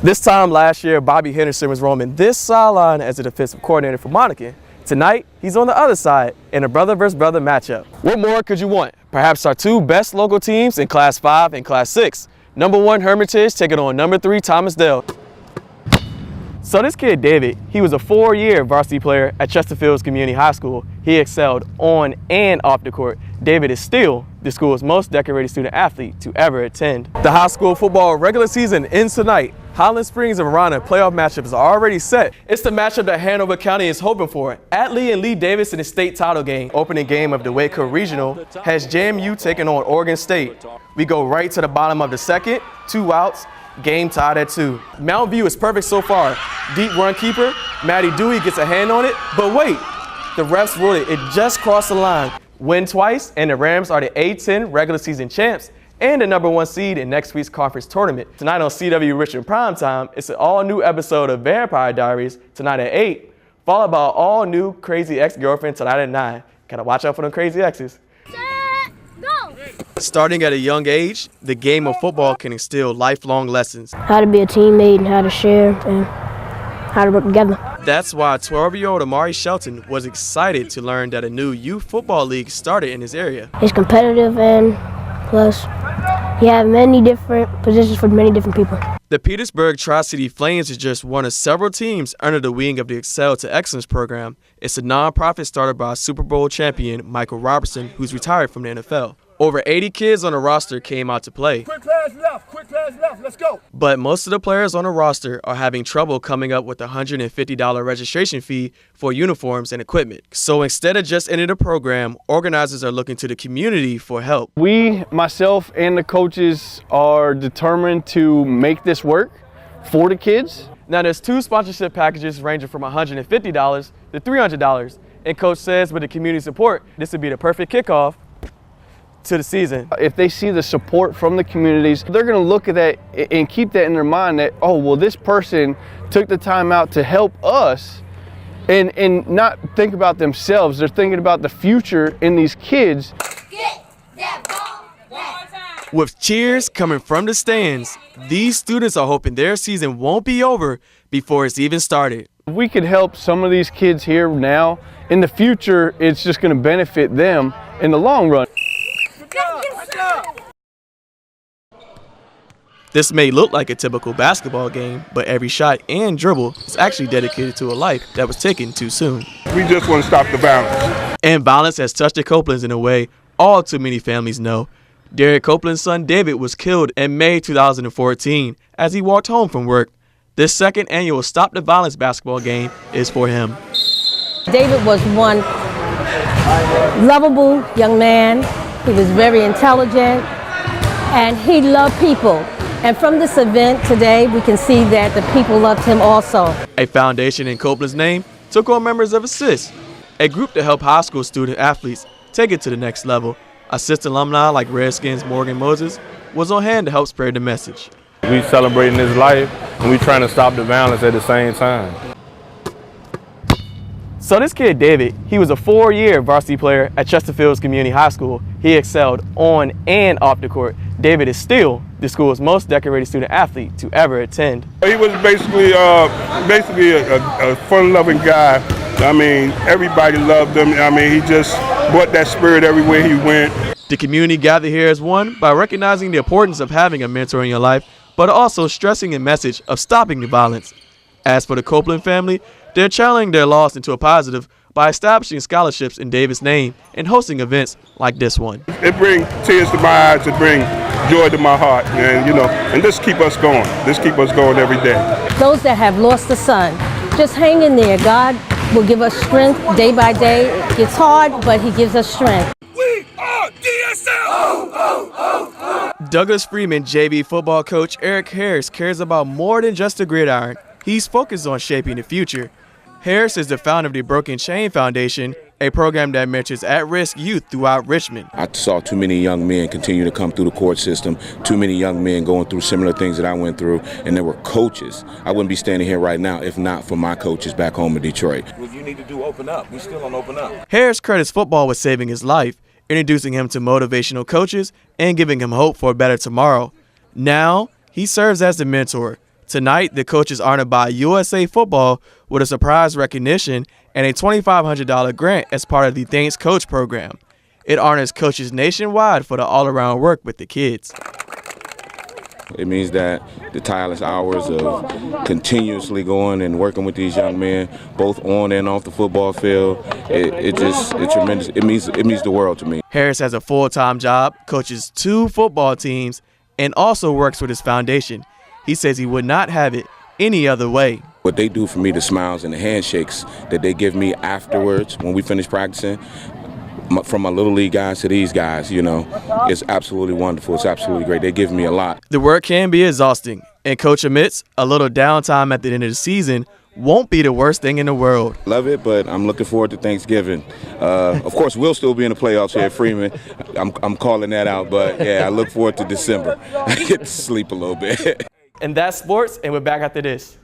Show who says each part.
Speaker 1: This time last year, Bobby Henderson was roaming this sideline as a defensive coordinator for Monacan. Tonight, he's on the other side in a brother versus brother matchup. What more could you want? Perhaps our two best local teams in Class 5 and Class 6. Number 1 Hermitage taking on number 3 Thomas Dale. So this kid David, he was a 4-year varsity player at Chesterfields Community High School. He excelled on and off the court. David is still the school's most decorated student athlete to ever attend. The high school football regular season ends tonight. Highland Springs and Marana playoff matchups are already set. It's the matchup that Hanover County is hoping for. Atlee and Lee Davis in the state title game. Opening game of the Waco Regional has JMU taking on Oregon State. We go right to the bottom of the second, 2 outs. Game tied at 2. Mountain View is perfect so far. Deep run keeper, Maddie Dewey gets a hand on it, but wait, the refs ruled it just crossed the line. Win twice, and the Rams are the A10 regular season champs and the number 1 seed in next week's conference tournament. Tonight on CW Richmond Primetime, it's an all-new episode of Vampire Diaries tonight at 8, followed by an all-new Crazy Ex-Girlfriend tonight at 9. Gotta watch out for them crazy exes. Starting at a young age, the game of football can instill lifelong lessons.
Speaker 2: How to be a teammate and how to share and how to work together.
Speaker 1: That's why 12-year-old Amari Shelton was excited to learn that a new youth football league started in his area.
Speaker 2: It's competitive and plus you have many different positions for many different people.
Speaker 1: The Petersburg Tri-City Flames is just one of several teams under the wing of the Excel to Excellence program. It's a nonprofit started by Super Bowl champion Michael Robertson, who's retired from the NFL. Over 80 kids on the roster came out to play.
Speaker 3: Quick pass left, let's go.
Speaker 1: But most of the players on the roster are having trouble coming up with a $150 registration fee for uniforms and equipment. So instead of just ending the program, organizers are looking to the community for help.
Speaker 4: We, myself, and the coaches are determined to make this work for the kids.
Speaker 1: Now there's 2 sponsorship packages ranging from $150 to $300. And Coach says with the community support, this would be the perfect kickoff to the season.
Speaker 4: If they see the support from the communities, they're going to look at that and keep that in their mind that, oh, well, this person took the time out to help us and not think about themselves. They're thinking about the future in these kids.
Speaker 5: Get that ball back.
Speaker 1: With cheers coming from the stands, these students are hoping their season won't be over before it's even started.
Speaker 4: If we could help some of these kids here now, in the future, it's just going to benefit them in the long run.
Speaker 1: This may look like a typical basketball game, but every shot and dribble is actually dedicated to a life that was taken too soon.
Speaker 3: We just want to stop the violence.
Speaker 1: And violence has touched the Copelands in a way all too many families know. Derek Copeland's son David was killed in May 2014 as he walked home from work. This second annual Stop the Violence basketball game is for him.
Speaker 6: David was one lovable young man. He was very intelligent and he loved people. And from this event today, we can see that the people loved him also.
Speaker 1: A foundation in Copeland's name took on members of ASSIST, a group to help high school student athletes take it to the next level. ASSIST alumni like Redskins Morgan Moses was on hand to help spread the message.
Speaker 7: We celebrating his life and we trying to stop the violence at the same time.
Speaker 1: So this kid David, he was a 4-year varsity player at Chesterfields Community High School. He excelled on and off the court. David is still the school's most decorated student athlete to ever attend.
Speaker 3: He was basically a fun-loving guy. I mean, everybody loved him. I mean, he just brought that spirit everywhere he went.
Speaker 1: The community gathered here as one by recognizing the importance of having a mentor in your life, but also stressing a message of stopping the violence. As for the Copeland family, they're channeling their loss into a positive by establishing scholarships in David's name and hosting events like this one.
Speaker 3: It brings tears to my eyes, it brings joy to my heart, and and just keep us going. Just keep us going every day.
Speaker 6: Those that have lost a son, just hang in there. God will give us strength day by day. It gets hard, but he gives us strength.
Speaker 3: We are DSL!
Speaker 1: Douglas Freeman JV football coach Eric Harris cares about more than just the gridiron. He's focused on shaping the future. Harris is the founder of the Broken Chain Foundation, a program that mentors at-risk youth throughout Richmond.
Speaker 8: I saw too many young men continue to come through the court system, too many young men going through similar things that I went through, and there were coaches. I wouldn't be standing here right now if not for my coaches back home in Detroit.
Speaker 9: What you need to do, open up. We still don't open up.
Speaker 1: Harris credits football with saving his life, introducing him to motivational coaches and giving him hope for a better tomorrow. Now, he serves as the mentor Tonight, the coaches honored by USA Football with a surprise recognition and a $2,500 grant as part of the Thanks Coach program. It honors coaches nationwide for the all-around work with the kids.
Speaker 8: It means that the tireless hours of continuously going and working with these young men, both on and off the football field, it's tremendous. It means the world to me.
Speaker 1: Harris has a full-time job, coaches 2 football teams, and also works with his foundation. He says he would not have it any other way.
Speaker 8: What they do for me, the smiles and the handshakes that they give me afterwards when we finish practicing, from my little league guys to these guys, you know, it's absolutely wonderful. It's absolutely great. They give me a lot.
Speaker 1: The work can be exhausting, and Coach admits a little downtime at the end of the season won't be the worst thing in the world.
Speaker 8: Love it, but I'm looking forward to Thanksgiving. Of course, we'll still be in the playoffs here at Freeman. I'm calling that out, but yeah, I look forward to December. I get to sleep a little bit.
Speaker 1: And that's sports, and we're back after this.